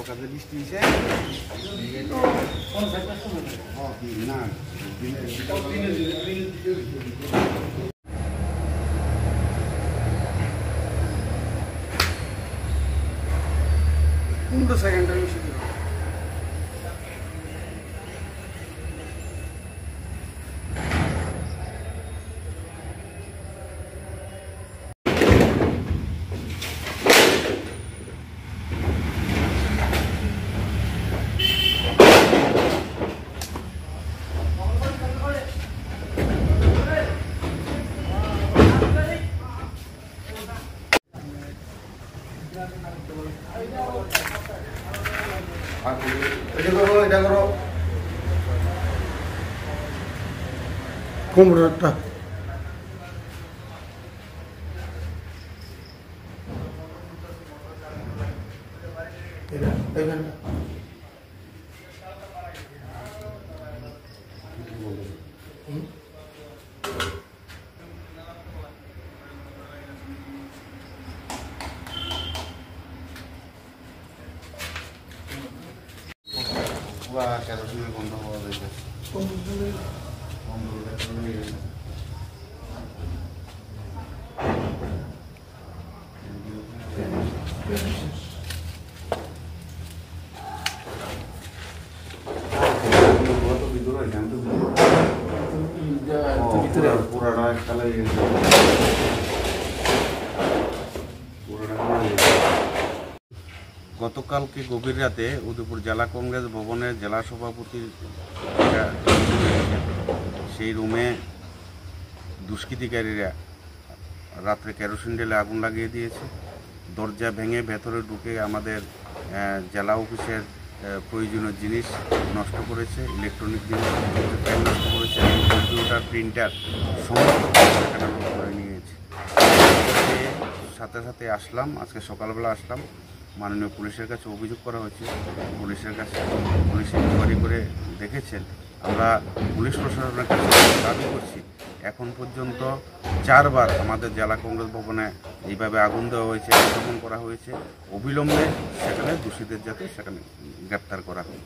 কাজে বৃষ্টি হয়েছে না পনেরো সেকেন্ডের বেশি এটা করো কম্পিউটারটা কেরোসিনের গন্ধ পাওয়া যায় পুরাটা একতলা গতকালকে গভীর রাতে উদয়পুর জেলা কংগ্রেস ভবনের জেলা সভাপতির সেই রুমে দুষ্কৃতিকারীরা রাত্রে কেরোসিন ঢেলে আগুন লাগিয়ে দিয়েছে। দরজা ভেঙে ভেতরে ঢুকে আমাদের জেলা অফিসের প্রয়োজনীয় জিনিস নষ্ট করেছে, ইলেকট্রনিক জিনিস নষ্ট করেছে, কম্পিউটার প্রিন্টার সমস্ত এখানে লুট করে নিয়েছে। সাথে সাথে আসলাম, আজকে সকালবেলা আসলাম, মাননীয় পুলিশের কাছে অভিযোগ করা হয়েছে। পুলিশের কাছে পুলিশ ইনকোয়ারি করে দেখেছেন। আমরা পুলিশ প্রশাসনের কাছে দাবি করছি, এখন পর্যন্ত 4 বার আমাদের জেলা কংগ্রেস ভবনে এইভাবে আগুন দেওয়া হয়েছে, আক্রমণ করা হয়েছে। অবিলম্বে সেখানে দোষীদের যাতে সেখানে গ্রেপ্তার করা হয়।